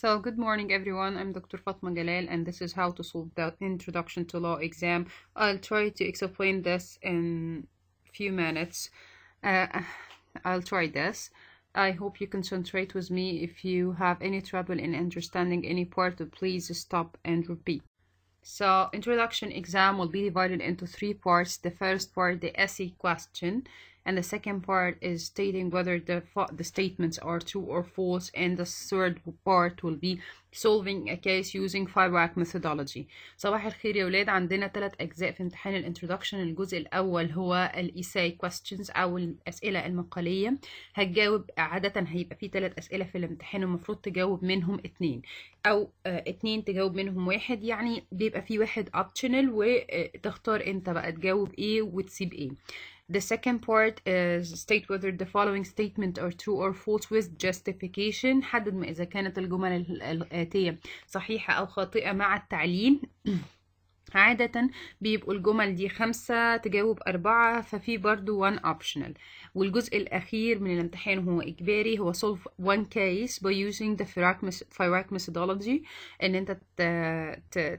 So, good morning everyone. I'm Dr. Fatma Jalal and this is how to solve the Introduction to Law exam. I'll try to explain this in few minutes. I'll try this. I hope you concentrate with me. If you have any trouble in understanding any part, please stop and repeat. So, introduction exam will be divided into three parts. The first part, the essay question, and the second part is stating whether the statements are true or false, and the third part will be solving a case using 5-WAC methodology. صباح الخير يا ولاد. عندنا 3 أجزاء في امتحان الانترودكشن. الجزء الأول هو الإيساي questions أو الأسئلة المقالية. هتجاوب عادة هيبقى فيه 3 أسئلة في الامتحان، المفروض تجاوب منهم 2 أو 2 تجاوب منهم 1، يعني بيبقى فيه 1 optional وتختار انت بقى تجاوب ايه وتسيب ايه. The second part is state whether the following statement are true or false with justification. حدد ما إذا كانت الجمل الآتية صحيحة أو خاطئة مع التعليل. عادة بيبقوا الجمل دي 5 تجاوب 4، ففي برضو 1 optional. والجزء الأخير من الامتحان هو إجباري، هو solve one case by using the 5-WAC methodology، إن أنت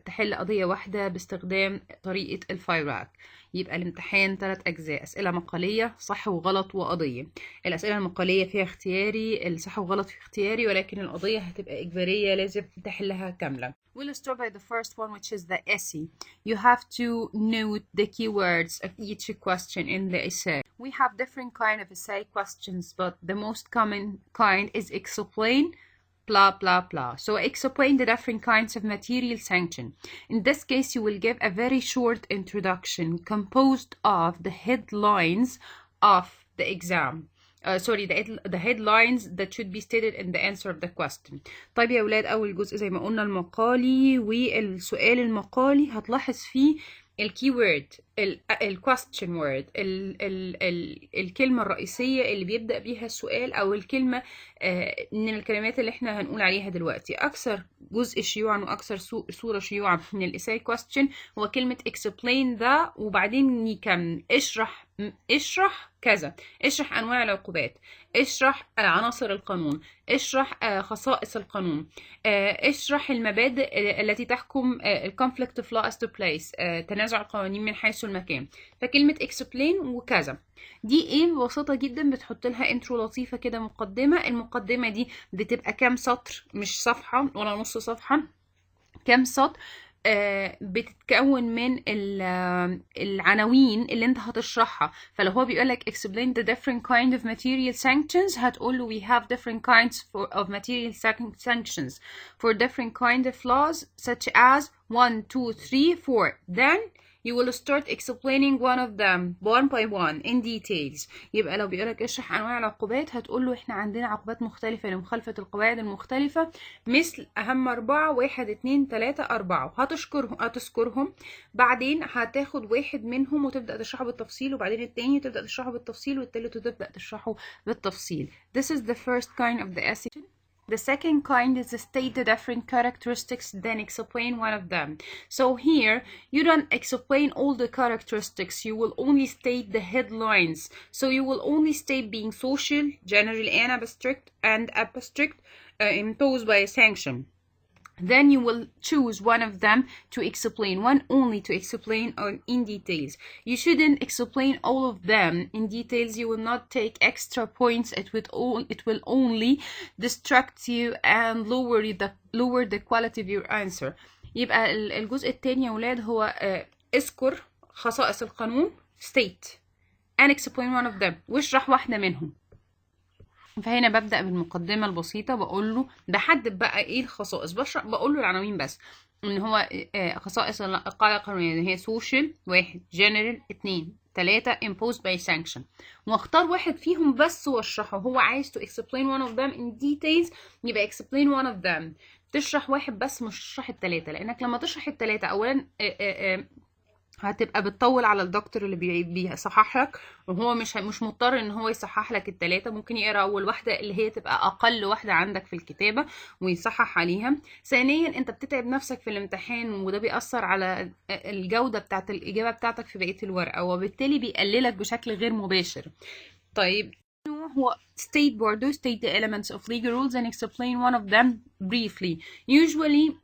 تحل قضية واحدة باستخدام طريقة ال 5-WAC. يبقى الامتحان 3 أجزاء: أسئلة مقالية، صح وغلط، وقضية. الأسئلة المقالية فيها اختياري، الصح وغلط في اختياري، ولكن القضية هتبقى إجبارية لازم تحلها كاملة. We'll start by the first one, which is the essay. You have to note the keywords of each question in the essay. We have different kind of essay questions, but the most common kind is explain blah blah blah. So explain the different kinds of material sanction. In this case, you will give a very short introduction composed of the headlines of the exam. The headlines that should be stated in the answer of the question. طيب يا ولاد، أول جزء زي ما قلنا المقالي، والسؤال المقالي هتلاحظ فيه الكيورد، الquestion word، الكلمة الرئيسية اللي بيبدأ بيها السؤال، أو الكلمة من الكلمات اللي احنا هنقول عليها دلوقتي. أكثر جزء شيوعا وأكثر صورة شيوعا من الإساي question هو كلمة explain ده، وبعدين يكمل اشرح كذا، اشرح أنواع العقوبات، اشرح عناصر القانون، اشرح خصائص القانون، اشرح المبادئ التي تحكم conflict of law as to place، تنازع القوانين من حيث المكان. فكلمة explain وكذا دي ايه ببساطة جدا بتحط لها انترو لطيفة كده، مقدمة. المقدمة دي بتبقى كام سطر، مش صفحة ولا نص صفحة، كام سطر. بتتكون من العناوين اللي انت هتشرحها. فلو هو بيقولك explain the different kind of material sanctions، هتقوله we have different kinds of material sanctions for different kind of laws such as 1 2 3 4. Then you will start explaining one of them one by one in details. يبقى لو بيقولك اشرح انواع العقوبات، هتقوله احنا عندنا عقوبات مختلفة لمخالفة القواعد المختلفة، مثل اهم 4 1 2 3 4، هتذكرهم. بعدين هتاخد واحد منهم وتبدأ تشرحه بالتفصيل، وبعدين التاني تبدأ تشرحه بالتفصيل، والتالت تبدأ تشرحه بالتفصيل. This is the first kind of the essay. The second kind is to state the different characteristics, then explain one of them. So here, you don't explain all the characteristics, you will only state the headlines. So you will only state being social, general and abstract, imposed by a sanction. Then you will choose one of them to explain, one only to explain in details. You shouldn't explain all of them in details. You will not take extra points. It will only distract you and lower the quality of your answer. يبقى الجزء الثاني يا ولاد هو اذكر خصائص القانون، state and explain one of them، واشرح واحدة منهم. فهنا ببدأ بالمقدمة البسيطة، بقول له بحدد بقى ايه الخصائص، بقول له العناوين بس، ان هو خصائص القاعدة القانونية هي social 1، general 2، 3 imposed by sanction، واختار واحد فيهم بس واشرحه. هو عايز to explain one of them in details، يبقى explain one of them. تشرح واحد بس، مش تشرح التلاتة، لانك لما تشرح التلاتة اولا هتبقى بتطول على الدكتور اللي بيصحح لك، وهو مش مضطر ان هو يصحح لك التلاتة، ممكن يقرا اول واحدة اللي هي تبقى اقل واحدة عندك في الكتابة ويصحح عليها. ثانيا انت بتتعب نفسك في الامتحان، وده بيأثر على الجودة بتاعت الاجابة بتاعتك في بقية الورقة، وبالتالي بيقللك بشكل غير مباشر. طيب نوع هو state برضه state the elements of legal rules and explain one of them briefly. Usually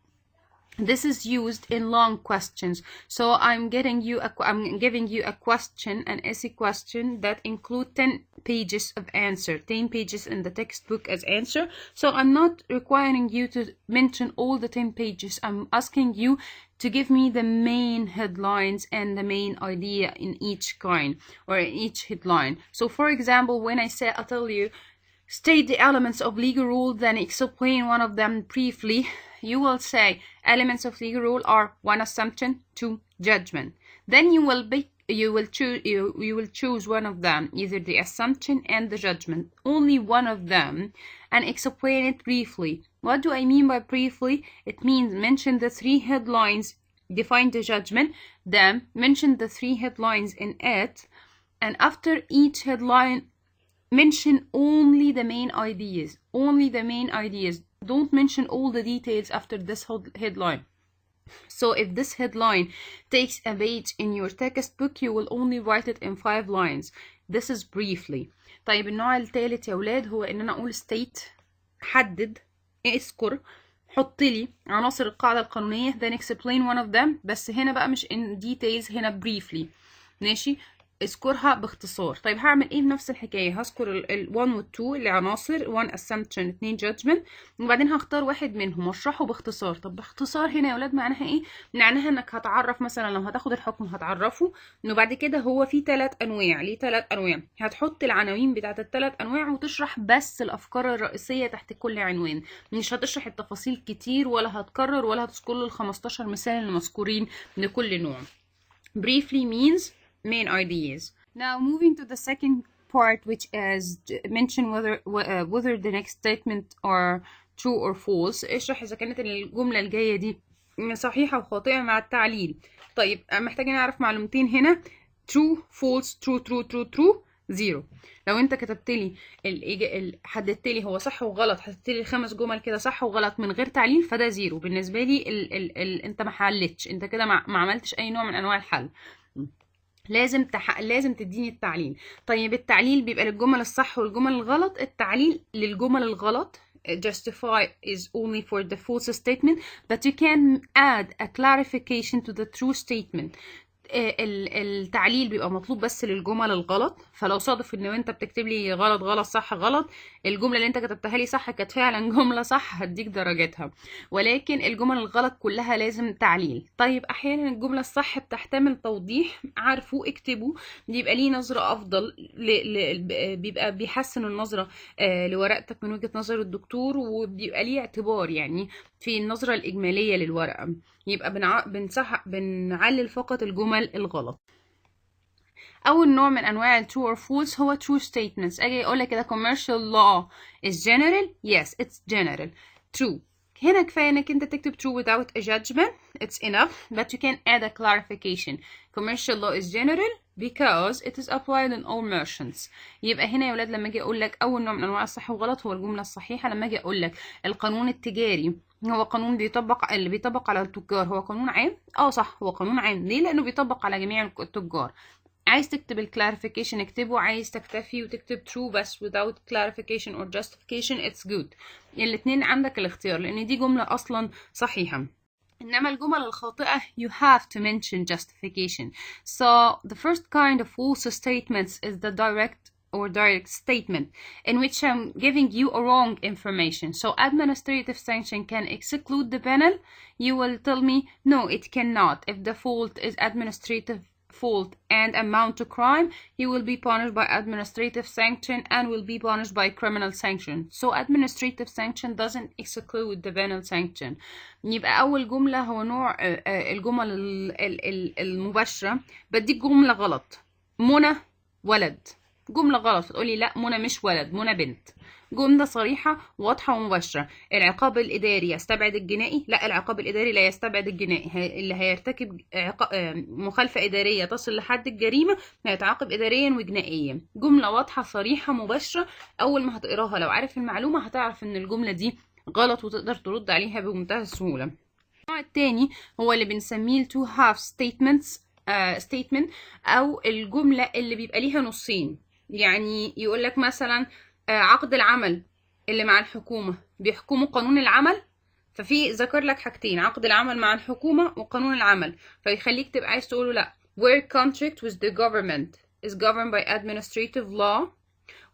this is used in long questions. So I'm giving you a question, an essay question that include 10 pages of answer, 10 pages in the textbook as answer. So I'm not requiring you to mention all the 10 pages. I'm asking you to give me the main headlines and the main idea in each kind or in each headline. So for example, when I tell you state the elements of legal rule, then explain one of them briefly. You will say elements of legal rule are 1, assumption, 2, judgment. Then you will choose one of them, either the assumption and the judgment, only one of them, and explain it briefly. What do I mean by briefly? It means mention the 3 headlines, define the judgment, then mention the 3 headlines in it, and after each headline mention only the main ideas. Only the main ideas. Don't mention all the details after this headline. So if this headline takes a page in your textbook, you will only write it in 5 lines. This is briefly. طيب النوع الثالث يا ولاد هو ان انا اقول state، حدد، اذكر، حط لي عناصر القاعدة القانونية، then explain one of them. بس هنا بقى مش in details، هنا briefly. ماشي، اذكرها باختصار. طيب هعمل ايه بنفس الحكايه؟ هذكر ال 1 وال 2 العناصر، 1 assumption 2 judgment، وبعدين هختار واحد منهم واشرحه باختصار. طب باختصار هنا يا ولاد معناها ايه؟ معناها انك هتعرف مثلا لو هتاخد الحكم هتعرفه انه بعد كده هو في 3 انواع، ليه 3 انواع، هتحط العناوين بتاعت ال3 انواع وتشرح بس الافكار الرئيسيه تحت كل عنوان، مش هتشرح التفاصيل كتير ولا هتكرر ولا هتذكر له ال15 مثال المذكورين لكل نوع. Briefly means main ideas. Now moving to the second part, which is mention whether the next statement are true or false. اشرح اذا كانت الجمله الجايه دي صحيحه وخاطئه مع التعليل. طيب محتاجين نعرف معلومتين هنا: true false true true true true 0. لو انت كتبت لي حددت لي هو صح وغلط، حددت لي 5 جمل كده صح وغلط من غير تعليل، فده 0 بالنسبه لي. انت ما حلتش، انت كده ما عملتش اي نوع من انواع الحل. لازم تديني التعليل. طيب التعليل بيبقى للجمل الصح والجمل الغلط. التعليل للجمل الغلط justify is only for the false statement, but you can add a clarification to the true statement. التعليل بيبقى مطلوب بس للجمل الغلط. فلو صادف ان انت بتكتب لي غلط غلط صح غلط، الجمله اللي انت كتبتها لي صح كانت فعلا جمله صح، هديك درجاتها، ولكن الجمل الغلط كلها لازم تعليل. طيب احيانا الجمله الصح بتحتمل توضيح، عارفوا اكتبوا، بيبقى ليه نظره افضل، بيبقى بيحسن النظره لورقتك من وجهه نظر الدكتور، وبيبقى ليه اعتبار يعني في النظره الاجماليه للورقه. يبقى بنعلل فقط الجمل الغلط. أول نوع من أنواع ال true or false هو true statements. أجي أقول لك كده commercial law is general. Yes, it's general. True. هنا كفاية إنك أنت تكتب true without a judgment. It's enough, but you can add a clarification. Commercial law is general because it is applied in all merchants. يبقى هنا يا ولاد لما أجي أقول لك أول نوع من أنواع الصح والغلط هو الجملة الصحيحة. لما أجي أقول لك القانون التجاري هو قانون اللي بيطبق على التجار هو قانون عام. صح، هو قانون عام. ليه؟ لأنه بيطبق على جميع التجار. عايز تكتب الكلاريفيكيشن اكتبه، عايز تكتفي وتكتب true بس without clarification or justification it's good. الاتنين عندك الاختيار لأن دي جملة أصلا صحيحة. إنما الجمل الخاطئة you have to mention justification. So the first kind of false statements is the direct statement in which I'm giving you a wrong information. So administrative sanction can exclude the penal. You will tell me no, it cannot. If the fault is administrative fault and amount to crime, he will be punished by administrative sanction and will be punished by criminal sanction. So administrative sanction doesn't exclude the penal sanction. يبقى أول جملة هو نوع الجمل المباشرة. بديك جملة غلط: منى ولد. جملة غلط فتقولي لا منى مش ولد، منى بنت. جملة صريحة واضحة ومباشرة: العقاب الإداري يستبعد الجنائي. لا، العقاب الإداري لا يستبعد الجنائي. اللي هيرتكب مخالفة إدارية تصل لحد الجريمة هيتعاقب إداريا وجنائيا. جملة واضحة صريحة مباشرة. أول ما هتقراها لو عارف المعلومة هتعرف إن الجملة دي غلط وتقدر ترد عليها بمنتهى السهولة. النوع التاني هو اللي بنسميه two half statements statement أو الجملة اللي بيبقى ليها نصين. يعني يقول لك مثلا عقد العمل اللي مع الحكومة بيحكموا قانون العمل، ففي ذكر لك حاجتين، عقد العمل مع الحكومة وقانون العمل، فيخليك تبقى عايز تقوله لا where contract with the government is governed by administrative law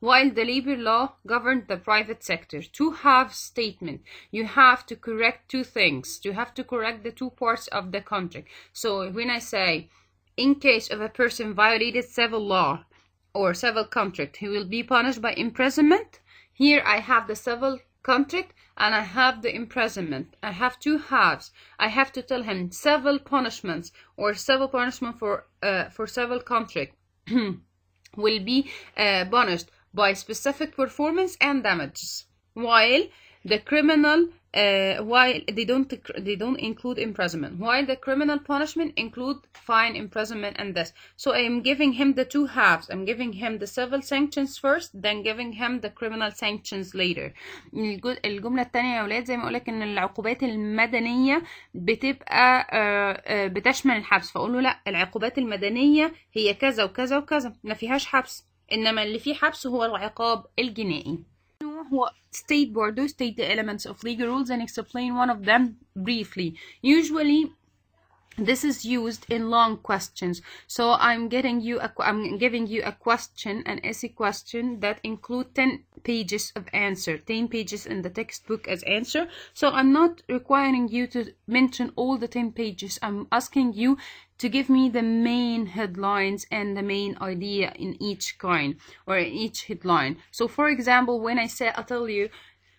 while the labor law governs the private sector. To have statement, you have to correct two things. You have to correct the two parts of the contract. So when I say in case of a person violated civil law or civil contract, he will be punished by imprisonment. Here I have the civil contract and I have the imprisonment. I have two halves. I have to tell him civil punishments or civil punishment for civil contract will be punished by specific performance and damages, while the criminal while they don't include imprisonment, while the criminal punishment include fine, imprisonment, and this. So I am giving him the two halves. I'm giving him the civil sanctions first, then giving him the criminal sanctions later. الجملة التانية يا ولاد زي ما اقولك ان العقوبات المدنية بتبقى بتشمل الحبس، فاقول له لا العقوبات المدنية هي كذا وكذا وكذا ما فيهاش حبس، انما اللي فيه حبس هو العقاب الجنائي. هو state برضو state the elements of legal rules and explain one of them briefly. Usually this is used in long questions. So I'm giving you a question, an essay question that include 10 pages of answer, 10 pages in the textbook as answer. So I'm not requiring you to mention all the 10 pages. I'm asking you to give me the main headlines and the main idea in each kind or in each headline. So for example, when I tell you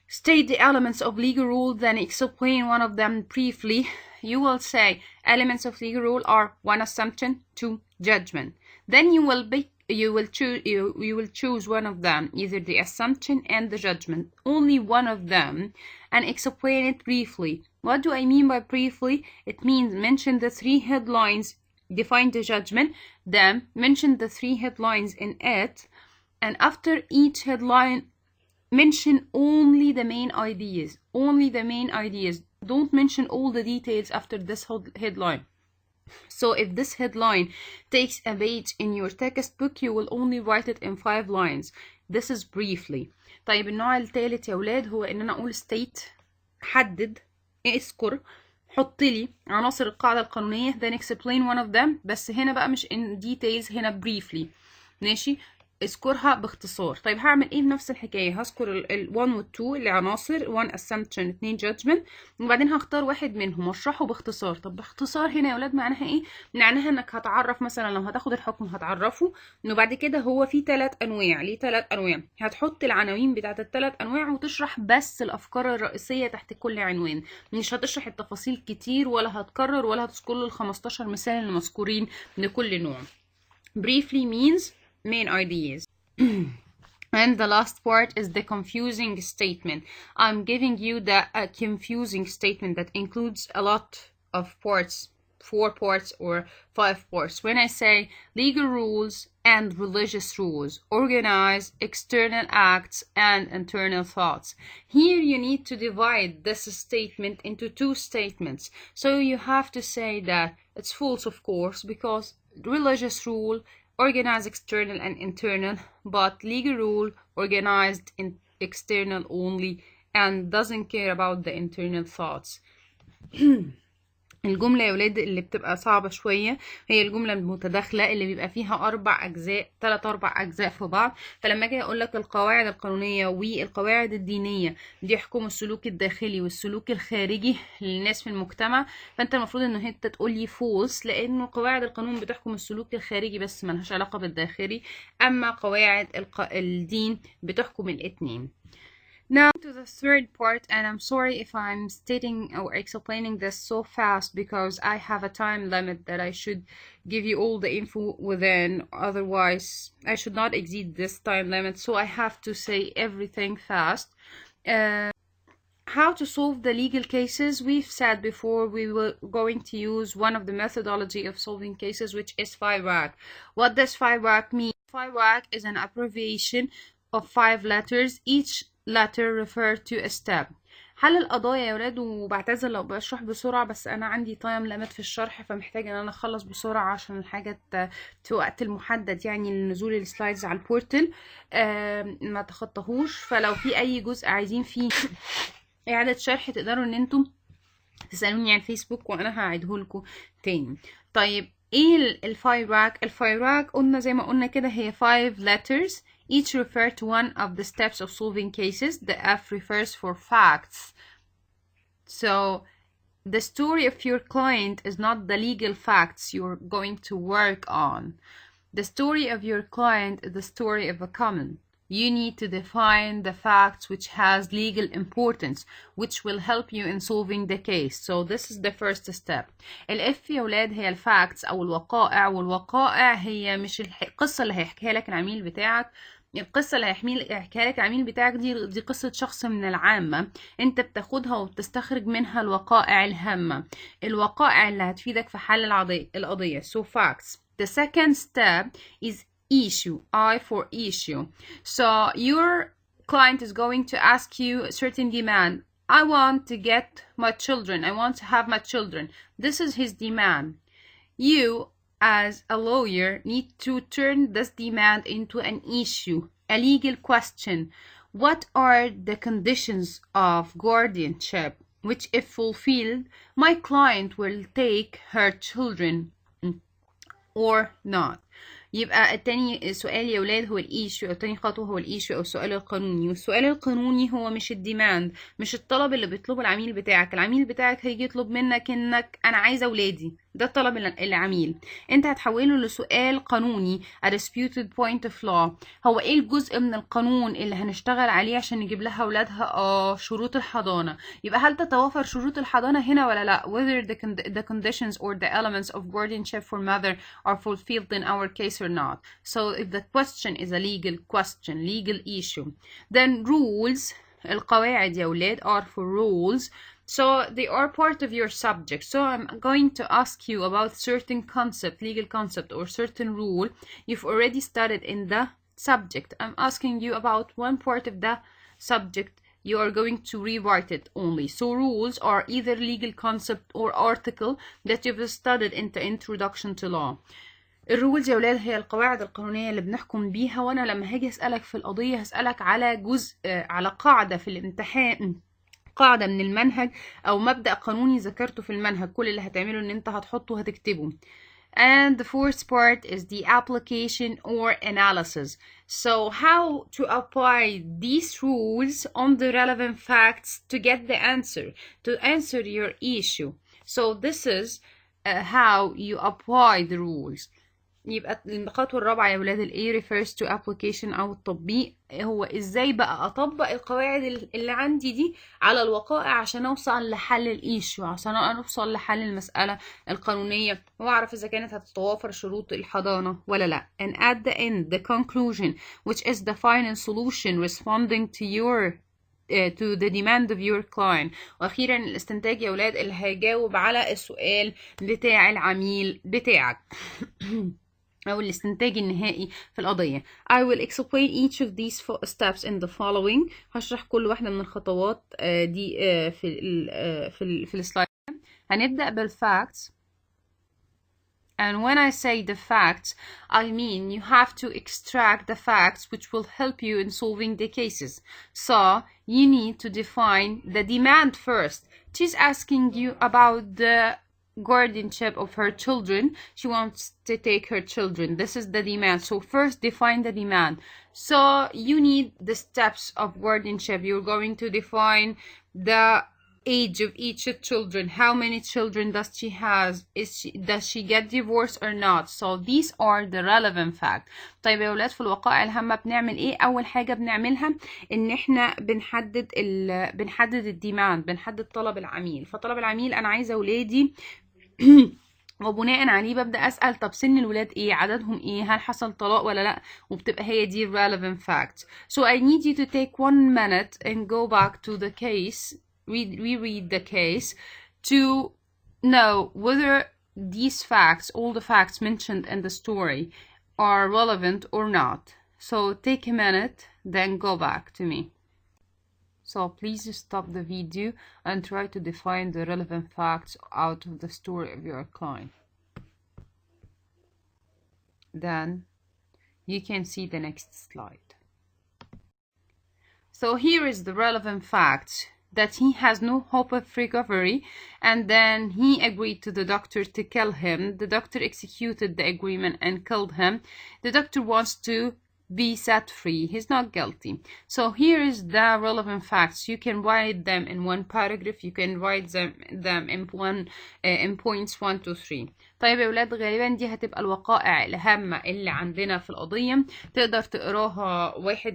state the elements of legal rule, then explain one of them briefly. You will say elements of legal rule are 1, assumption, 2, judgment. Then you will choose one of them, either the assumption and the judgment, only one of them, and explain it briefly. What do I mean by briefly? It means mention the 3 headlines, define the judgment, then mention the 3 headlines in it, and after each headline mention only the main ideas, only the main ideas. Don't mention all the details after this headline. So if this headline takes a page in your textbook, you will only write it in 5 lines. This is briefly. طيب النوع الثالث يا ولاد هو ان انا اقول state، حدد، اذكر، حط لي عناصر القاعدة القانونية، then explain one of them، بس هنا بقى مش in details، هنا briefly. ماشي، اذكرها باختصار. طيب هعمل ايه بنفس الحكايه؟ هذكر ال 1 وال 2 اللي عناصر، 1 assumption 2 judgment، وبعدين هختار واحد منهم واشرحه باختصار. طب باختصار هنا يا ولاد معناها ايه؟ معناها انك هتعرف مثلا لو هتاخد الحكم هتعرفه، وبعد كده هو في 3 انواع، ليه 3 انواع؟ هتحط العناوين بتاعت ال3 انواع وتشرح بس الافكار الرئيسيه تحت كل عنوان، مش هتشرح التفاصيل كتير ولا هتكرر ولا هتذكر له ال15 مثال اللي مذكورين لكل نوع. Briefly means main ideas. And the last part is the confusing statement. I'm giving you the confusing statement that includes a lot of parts, 4 parts or 5 parts. When I say legal rules and religious rules, organize external acts and internal thoughts. Here you need to divide this statement into 2 statements. So you have to say that it's false, of course, because religious rule organized external and internal, but legal rule organized in external only and doesn't care about the internal thoughts. الجملة يا ولاد اللي بتبقى صعبة شوية هي الجملة المتداخلة اللي بيبقى فيها 4 أجزاء، 3-4 أجزاء في بعض. فلما أجي أقول لك القواعد القانونية والقواعد الدينية بيحكموا السلوك الداخلي والسلوك الخارجي للناس في المجتمع، فأنت المفروض إن أنت تقولي فولس، لأنه قواعد القانون بتحكم السلوك الخارجي بس ملهاش علاقة بالداخلي، أما قواعد الدين بتحكم الاتنين. Now to the third part, and I'm sorry if I'm stating or explaining this so fast because I have a time limit that I should give you all the info within, otherwise I should not exceed this time limit, so I have to say everything fast. How to solve the legal cases? We've said before we were going to use one of the methodology of solving cases, which is 5WAC. What does 5WAC mean? 5WAC is an abbreviation of 5 letters. Each letter refers to a step. حل القضايا يا ولاد. وبعتذر لو بشرح بسرعة، بس انا عندي تايم ليميت في الشرح، فمحتاجة ان انا اخلص بسرعة عشان الحاجة في وقت المحدد يعني لنزول السلايدز على البورتل. ما تخطهوش. فلو في اي جزء عايزين فيه اعادة شرح تقدروا ان انتم تسألوني على الفيسبوك وانا هعيده لكم تاني. طيب ايه الفايراك؟ الفايراك قلنا زي ما قلنا كده هي 5 letters each refer to one of the steps of solving cases. The F refers for facts. So the story of your client is not the legal facts you're going to work on. The story of your client is the story of a common. You need to define the facts which has legal importance, which will help you in solving the case. So this is the first step. الإف يا ولاد هي الفاكتس أو الوقائع، والوقائع هي مش القصة اللي هيحكيها لك العميل بتاعك. القصة اللي هيحكيها لك العميل بتاعك دي قصة شخص من العامة، انت بتاخدها وبتستخرج منها الوقائع الهامة، الوقائع اللي هتفيدك في حل القضية. So facts. The second step is issue. I for issue. So your client is going to ask you a certain demand. I want to get my children. I want to have my children. This is his demand. You, as a lawyer, need to turn this demand into an issue, a legal question. What are the conditions of guardianship, which, if fulfilled, my client will take her children or not? يبقى التاني سؤال يا ولاد هو الايشو، او تاني خطوة هو الايشو او السؤال القانوني. والسؤال القانوني هو مش الديماند، مش الطلب اللي بيطلبه العميل بتاعك. العميل بتاعك هيجي يطلب منك انك انا عايزة ولادي، ده طلب العميل. انت هتحوله لسؤال قانوني a disputed point of law. هو ايه الجزء من القانون اللي هنشتغل عليه عشان نجيب لها ولادها؟ شروط الحضانة. يبقى هل تتوافر شروط الحضانة هنا ولا لا؟ whether the conditions or the elements of guardianship for mother are fulfilled in our case or not. So if the question is a legal question, legal issue, then rules, القواعد يا ولاد are for rules. So they are part of your subject. So I'm going to ask you about certain concept, legal concept or certain rule you've already studied in the subject. I'm asking you about one part of the subject. You are going to rewrite it only. So rules are either legal concept or article that you've studied in the introduction to law. الرولز يا ولاد هي القواعد القانونية اللي بنحكم بيها. وانا لما هاجي اسألك في القضية هسألك على جزء، على قاعدة في الامتحان، قاعدة من المنهج أو مبدأ قانوني ذكرته في المنهج. كل اللي هتعمله إن أنت هتحطه وهتكتبه. And the fourth part is the application or analysis. So how to apply these rules on the relevant facts to get the answer, to answer your issue. So this is how you apply the rules. يبقى الخطوة الرابعة يا ولاد A refers to application أو التطبيق. هو إزاي بقى أطبق القواعد اللي عندي دي على الوقائع عشان أوصل لحل الإيشو، عشان أوصل لحل المسألة القانونية، وأعرف إذا كانت هتتوافر شروط الحضانة ولا لأ. And at the end, the conclusion, which is the final solution responding to your to the demand of your client. واخيرا الاستنتاج يا ولاد اللي هيجاوب على السؤال بتاع العميل بتاعك أو الاستنتاج النهائي في القضية. I will explain each of these steps in the following. هشرح كل واحدة من الخطوات دي في السلايد. هنبدأ بالفacts. And when I say the facts, I mean you have to extract the facts which will help you in solving the cases. So you need to define the demand first. She's asking you about the guardianship of her children. She wants to take her children. This is the demand. So first define the demand. So you need the steps of guardianship. You're going to define the age of each children. How many children does she has? Does she get divorced or not? So these are the relevant facts. طيب يا ولاد في الوقائع الهامة بنعمل ايه؟ اول حاجة بنعملها ان احنا بنحدد الديماند، بنحدد طلب العميل. فطلب العميل انا عايزة ولادي وبناء عليه ببدأ أسأل طب سن الولاد ايه، عددهم ايه، هل حصل طلاق ولا لا، وبتبقى هي دي relevant facts. So I need you to take 1 minute and go back to the case, reread the case to know whether these facts, all the facts mentioned in the story, are relevant or not. So take a minute, then go back to me. So please stop the video and try to define the relevant facts out of the story of your client. Then you can see the next slide. So here is the relevant facts: that he has no hope of recovery, and then he agreed to the doctor to kill him. The doctor executed the agreement and killed him. The doctor wants to be set free. He's not guilty. So here is the relevant facts. You can write them in one paragraph. You can write them in points 1 to 3. طيب يا ولاد، غالبا دي هتبقى الوقائع الهامة اللي عندنا في القضية. تقدر تقراها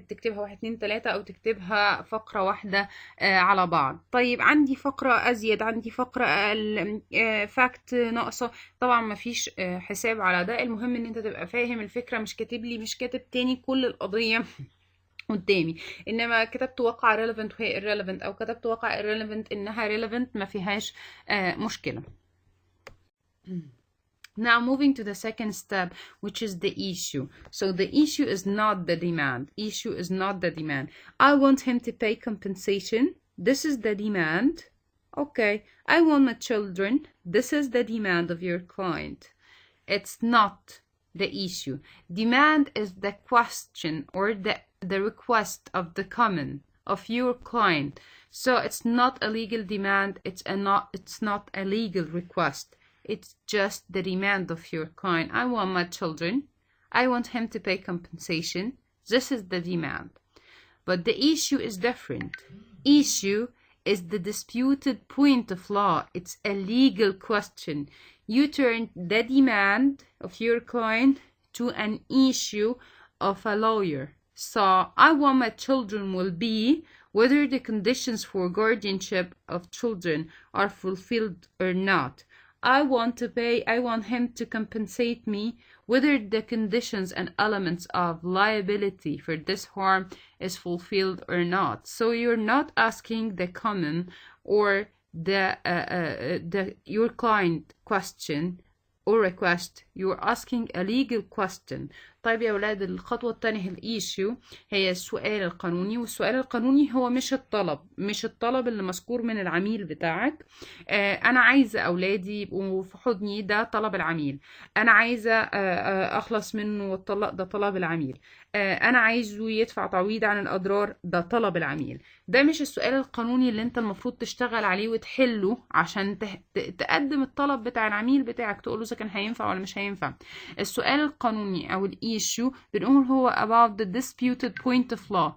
تكتبها 1 2 3 أو تكتبها فقرة واحدة على بعض. طيب عندي فقرة أزيد، عندي فقرة أقل، فاكت ناقصة. طبعا مفيش حساب على ده. المهم إن أنت تبقى فاهم الفكرة، مش كاتب لي مش كاتب تاني كل القضية قدامي، انما كتبت واقع relevant وهي irrelevant، او كتبت واقع irrelevant انها relevant، ما فيهاش مشكلة. Now moving to the second step, which is the issue. So the issue is not the demand. Issue is not the demand. I want him to pay compensation. This is the demand. Okay. I want my children. This is the demand of your client. It's not the issue. Demand is the question or the request of the common of your client. So it's not a legal demand. It's not a legal request. It's just the demand of your client. I want my children. I want him to pay compensation. This is the demand. But the issue is different. Issue is the disputed point of law. It's a legal question. You turn the demand of your client to an issue of a lawyer. So I want my children will be whether the conditions for guardianship of children are fulfilled or not. I want him to compensate me whether the conditions and elements of liability for this harm is fulfilled or not. So you're not asking the common or your client question or request. You're asking a legal question. طيب يا ولاد، الخطوة الثانية الإيشيو هي السؤال القانوني، والسؤال القانوني هو مش الطلب اللي مذكور من العميل بتاعك. أنا عايزة أولادي يبقوا في حضني، ده طلب العميل. أنا عايزة أخلص منه والطلاق، ده طلب العميل. أنا عايزه يدفع تعويض عن الأضرار، ده طلب العميل. ده مش السؤال القانوني اللي أنت المفروض تشتغل عليه وتحله عشان تقدم الطلب بتاع العميل بتاعك، تقوله إذا كان هينفع ولا مش هينفع. السؤال القانوني أو issue بنقول هو about the disputed point of law.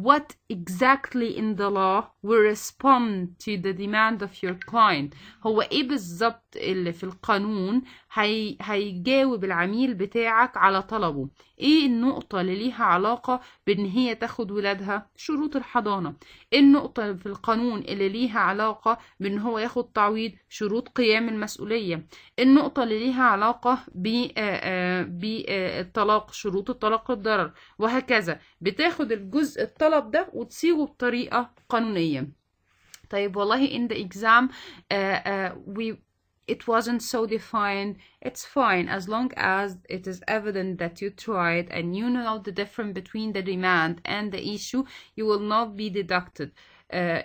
What exactly in the law will respond to the demand of your client. هو ايه بالظبط اللي في القانون هيجاوب العميل بتاعك على طلبه. ايه النقطة اللي ليها علاقة بان هي تاخد ولادها؟ شروط الحضانة. ايه النقطة في القانون اللي ليها علاقة بان هو ياخد تعويض؟ شروط قيام المسؤولية. النقطة اللي ليها علاقة بالطلاق، شروط الطلاق الضرر، وهكذا. بتاخد الجزء الطلب ده وتصيغه بطريقة قانونية. طيب والله in the exam it wasn't so defined. It's fine as long as it is evident that you tried and you know the difference between the demand and the issue. You will not be deducted.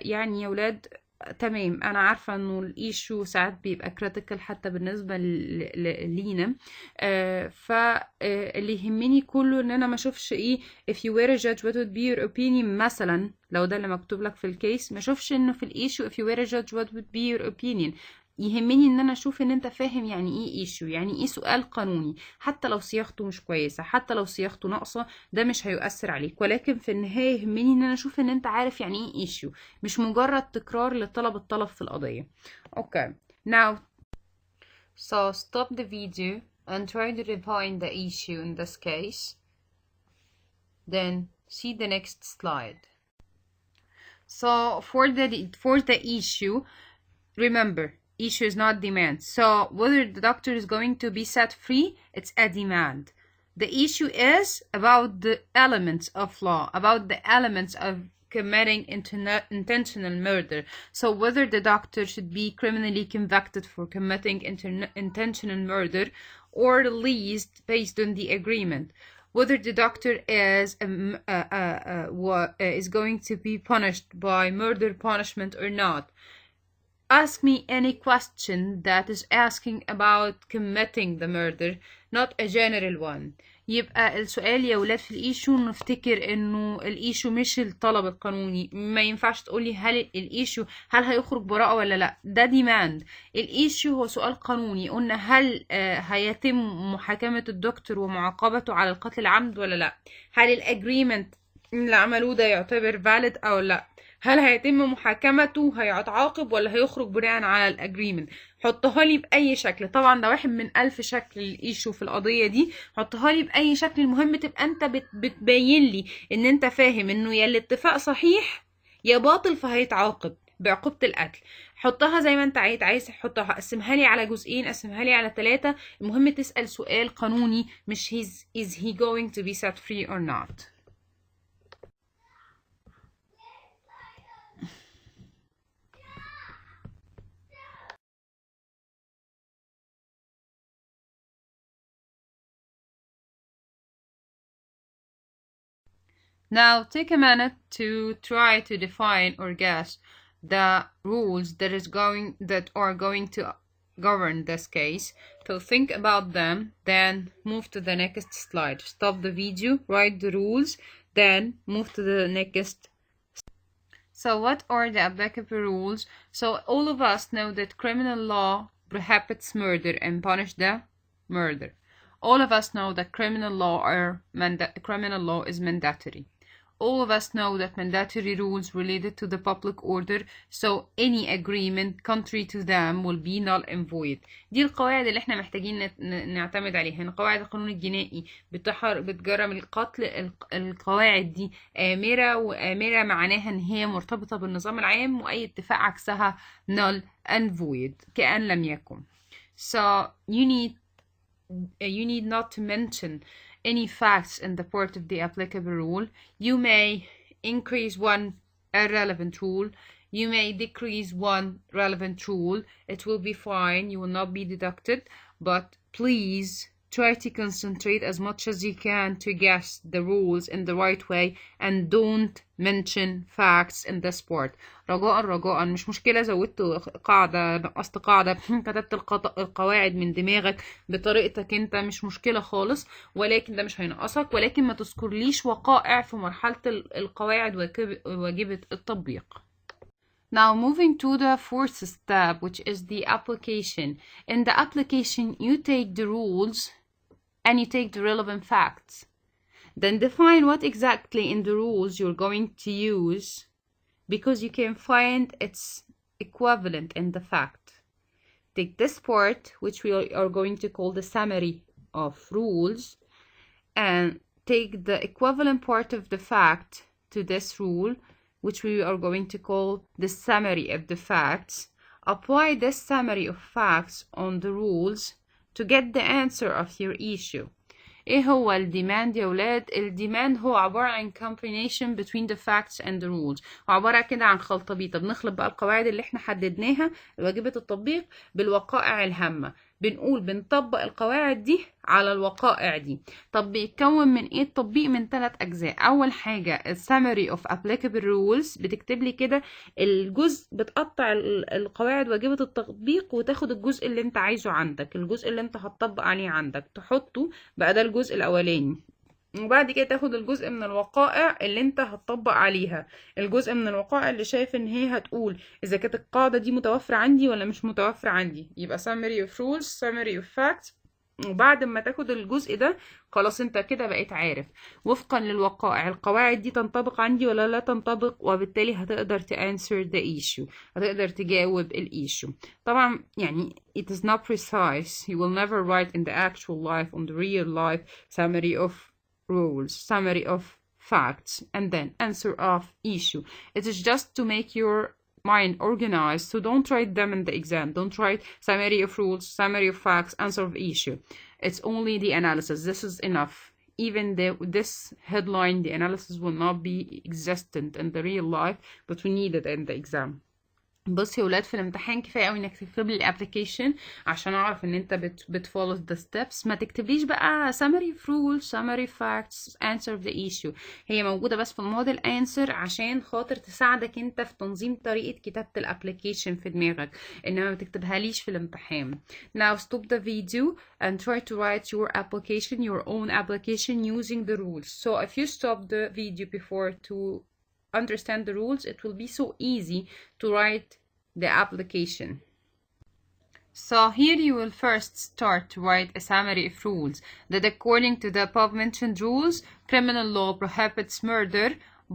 يعني يا ولاد تمام، انا عارفه انه الايشو ساعات بيبقى كريتيكال حتى بالنسبه لينا. فاللي يهمني كله ان انا ما اشوفش ايه if you were a judge what would be your opinion. مثلا لو ده اللي مكتوب لك في الكيس، ما اشوفش انه في الايشو if you were a judge what would be your opinion. يهمني ان انا اشوف ان انت فاهم يعني ايه ايشو، يعني ايه سؤال قانوني، حتى لو صياغته مش كويسه، حتى لو صياغته ناقصه، ده مش هيؤثر عليك. ولكن في النهايه يهمني ان انا اشوف ان انت عارف يعني ايه ايشو، مش مجرد تكرار لطلب في القضيه. Okay, now so stop the video and try to define the issue in this case. Then see the next slide. So for the issue, remember, issue is not demand. So whether the doctor is going to be set free, it's a demand. The issue is about the elements of law, about the elements of committing intentional murder. So whether the doctor should be criminally convicted for committing intentional murder or released based on the agreement, whether the doctor is going to be punished by murder punishment or not. Ask me any question that is asking about committing the murder, not a general one. يبقى السؤال يا ولاد في الايشو نفتكر انه الايشو مش الطلب القانوني. ما ينفعش تقولي هل الايشو هل هيخرج براءة ولا لا، ده ديماند. الايشو هو سؤال قانوني، قلنا هل هيتم محاكمة الدكتور ومعاقبته على القتل العمد ولا لا، هل الاجريمنت اللي عملوه ده يعتبر valid او لا، هل هيتم محاكمته هيتعاقب ولا هيخرج بناء على الاجريمنت. حطها لي باي شكل، طبعا ده واحد من 1000 شكل الايشو في القضيه دي، حطها لي باي شكل. المهم تبقى انت بتبين لي ان انت فاهم انه يا الاتفاق صحيح يا باطل فهيتعاقب بعقوبه القتل. حطها زي ما انت عايز تحطها، قسمها لي على جزئين، قسمها لي على 3. المهم تسال سؤال قانوني، مش is he going to be set free or not. Now take a minute to try to define or guess the rules that are going to govern this case. So think about them, then move to the next slide. Stop the video, write the rules, then move to the next. So what are the applicable rules? So all of us know that criminal law prohibits murder and punish the murder. All of us know that criminal law is mandatory. All of us know that mandatory rules related to the public order, so any agreement contrary to them will be null and void. دي القواعد اللي احنا محتاجين نعتمد عليها. قواعد القانون الجنائي بتجرم القتل، القواعد دي آمرة، وآمرة معناها ان هي مرتبطة بالنظام العام، واي اتفاق عكسها null and void كأن لم يكن. So you need not to mention any facts in the part of the applicable rule. You may increase one irrelevant rule, you may decrease one relevant rule. It will be fine, you will not be deducted, but please try to concentrate as much as you can to guess the rules in the right way, and don't mention facts in this part. رجاء مش مشكلة زودت قاعدة نقصت قاعدة كتبت القواعد من دماغك بطريقتك انت، مش مشكلة خالص، ولكن ده مش هينقصك. ولكن ما تذكرليش وقائع في مرحلة القواعد واجبة التطبيق. Now moving to the fourth step, which is the application. In the application, you take the rules and you take the relevant facts. Then define what exactly in the rules you're going to use, because you can find its equivalent in the fact. Take this part, which we are going to call the summary of rules, and take the equivalent part of the fact to this rule, which we are going to call the summary of the facts. Apply this summary of facts on the rules to get the answer of your issue. ايه هو الديماند يا ولاد؟ الديماند هو عبارة عن combination between the facts and the rules، وعبارة كده عن خلطبيطة. بنخلط بقى القواعد اللي احنا حددناها واجبة التطبيق بالوقائع الهامة، بنطبق القواعد دي على الوقائع دي. طب بيتكون من ايه التطبيق؟ من 3 اجزاء. اول حاجة summary of applicable rules، بتكتب لي كده الجزء، بتقطع القواعد واجبة التطبيق وتاخد الجزء اللي انت عايزه عندك، الجزء اللي انت هتطبق عليه عندك تحطه بقى، ده الجزء الاولاني. وبعد كده تاخد الجزء من الوقائع اللي انت هتطبق عليها، الجزء من الوقائع اللي شايف ان هي هتقول اذا كانت القاعدة دي متوفرة عندي ولا مش متوفرة عندي. يبقى summary of rules، summary of facts. وبعد ما تاخد الجزء ده خلاص انت كده بقيت عارف وفقا للوقائع القواعد دي تنطبق عندي ولا لا تنطبق، وبالتالي هتقدر answer the issue، هتقدر تجاوب الissue. طبعا يعني it is not precise. You will never write in the actual life, on the real life, summary of rules, summary of facts, and then answer of issue. It is just to make your mind organized, so don't write them in the exam. Don't write summary of rules, summary of facts, answer of issue. It's only the analysis. This is enough. Even this headline, the analysis will not be existent in the real life, but we need it in the exam. بصي يا ولاد، في الامتحان كفايه قوي انك تكتب لي الابلكيشن عشان اعرف ان انت بتفولو the steps. ما تكتبليش بقى summary of rules, summary of facts, answer of the issue. هي موجوده بس في الموديل answer عشان خاطر تساعدك انت في تنظيم طريقه كتابه الابلكيشن في دماغك، انما ما تكتبهاليش في الامتحان. Now stop the video and try to write your application, your own application using the rules. So if you stop the video before to understand the rules, it will be so easy to write the application. So here you will first start to write a summary of rules that according to the above mentioned rules, criminal law prohibits murder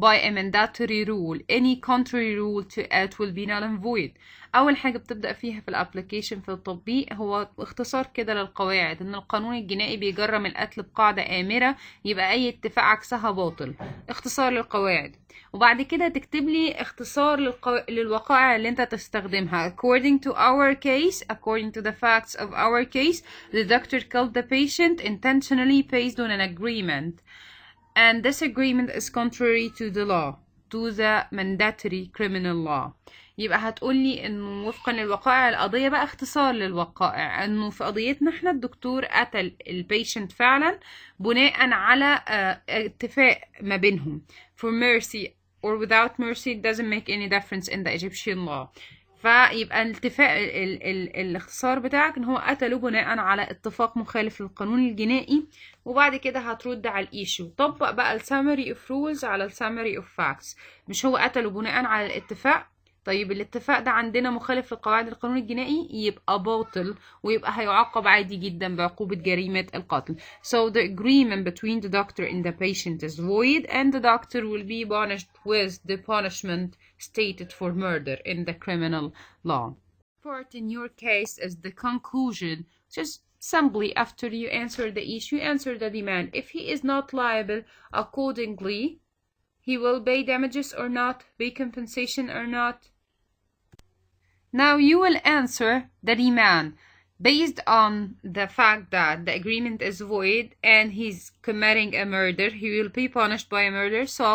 by a mandatory rule. Any contrary rule to it will be null and void. أول حاجة بتبدأ فيها في الابليكيشن في التطبيق هو اختصار كده للقواعد، إن القانون الجنائي بيجرم القتل بقاعدة آمرة، يبقى أي اتفاق عكسها باطل. اختصار للقواعد. وبعد كده تكتب لي اختصار للوقائع اللي انت تستخدمها. According to our case, according to the facts of our case, the doctor killed the patient intentionally based on an agreement. And this agreement is contrary to the law, to the mandatory criminal law. يبقى هتقولي انه وفقا للوقائع القضية، بقى اختصار للوقائع، انه في قضيتنا احنا الدكتور قتل البيشنت فعلا بناء على اتفاق ما بينهم. For mercy or without mercy, it doesn't make any difference in the Egyptian law. فيبقى الاتفاق الاختصار بتاعك ان هو قتله بناء على اتفاق مخالف للقانون الجنائي. وبعد كده هترد على الايشو. طبق بقى السامري اوف رولز على السامري اوف فاكتس. مش هو قتله بناء على الاتفاق؟ طيب الاتفاق ده عندنا مخالف لقواعد القانون الجنائي، يبقى باطل ويبقى هيعاقب عادي جدا بعقوبة جريمة القتل. So the agreement between the doctor and the patient is void and the doctor will be punished with the punishment stated for murder in the criminal law. Part in your case is the conclusion. Just simply after you answer the issue, answer the demand. If he is not liable accordingly, he will pay damages or not, pay compensation or not. Now you will answer the demand based on the fact that the agreement is void and he's committing a murder. He will be punished by a murder. So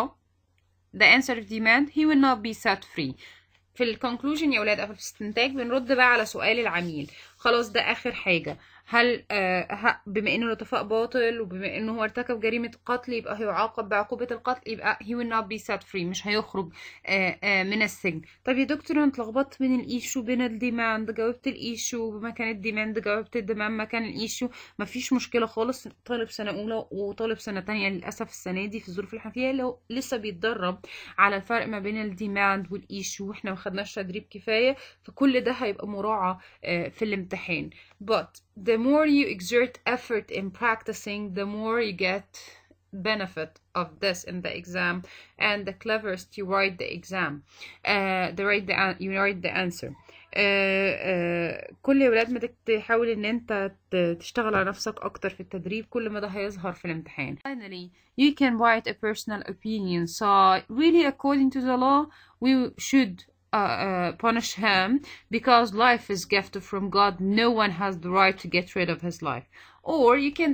the answer of demand, he will not be set free. في الكونكلوجن يا ولاد او في الاستنتاج بنرد بقى على سؤال العميل. خلاص ده اخر حاجة. هل بما انه الاتفاق باطل وبما انه هو ارتكب جريمة قتل يبقى هيعاقب بعقوبة القتل، يبقى he will not be set free، مش هيخرج من السجن. طب يا دكتور انا اتلخبطت بين الايشو بين الديماند، جاوبت الايشو مكان الديماند، جاوبت الديماند مكان الايشو. مفيش مشكلة خالص. طالب سنة اولى وطالب سنة تانية للأسف السنة دي في الظروف اللي احنا فيها لو لسه بيتدرب على الفرق ما بين الديماند والايشو، واحنا ما خدناش تدريب كفاية، فكل ده هيبقى مراعاة في الامتحان. But the more you exert effort in practicing, the more you get benefit of this in the exam, and the cleverest you write the exam, you write the answer. كل يا ولاد ما تحاول ان انت تشتغل على نفسك اكتر في التدريب، كل ما ده هيظهر في الامتحان. Finally, you can write a personal opinion. So really, according to the law, we should punish him because life is gift from God. No one has the right to get rid of his life. Or you can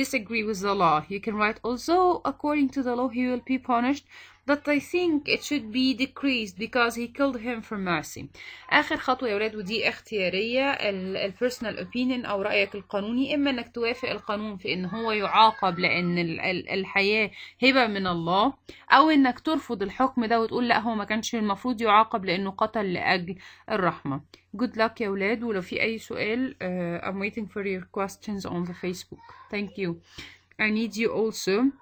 disagree with the law. You can write, although according to the law he will be punished, but I think it should be decreased because he killed him for mercy. آخر خطوة يا ولاد ودي اختيارية، البيرسونال اوبينيون أو رأيك القانوني. إما إنك توافق القانون في إن هو يعاقب لأن الحياة هبة من الله، أو إنك ترفض الحكم ده وتقول لا هو ما كانش المفروض يعاقب لأنه قتل لأجل الرحمة. Good luck يا ولاد، ولو في أي سؤال I'm waiting for your questions on the Facebook. Thank you. I need you also.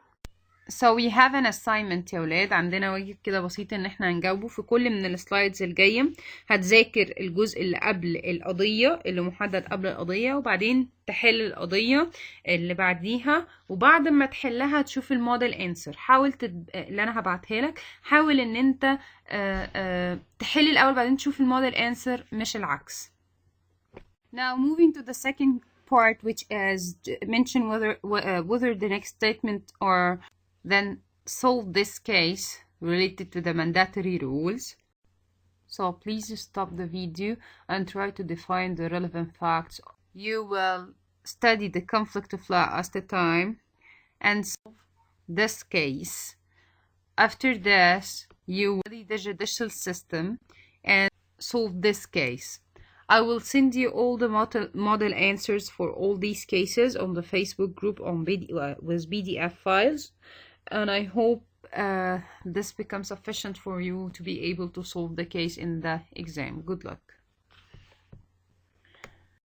So we have an assignment يا ولاد. عندنا واجب كده بسيط ان احنا هنجاوبه في كل من السلايدز الجاية. هتذاكر الجزء اللي قبل القضية اللي محدد قبل القضية، وبعدين تحل القضية اللي بعديها، وبعد ما تحلها تشوف الموديل انسر. حاول اللي انا هبعتها لك، حاول ان انت تحل الاول بعدين تشوف الموديل انسر مش العكس. Now moving to the second part, which is mention whether the next statement or then solve this case related to the mandatory rules. So please stop the video and try to define the relevant facts. You will study the conflict of law at the time and solve this case. After this, you will study the judicial system and solve this case. I will send you all the model answers for all these cases on the Facebook group on with PDF files, and I hope this becomes sufficient for you to be able to solve the case in the exam. Good luck.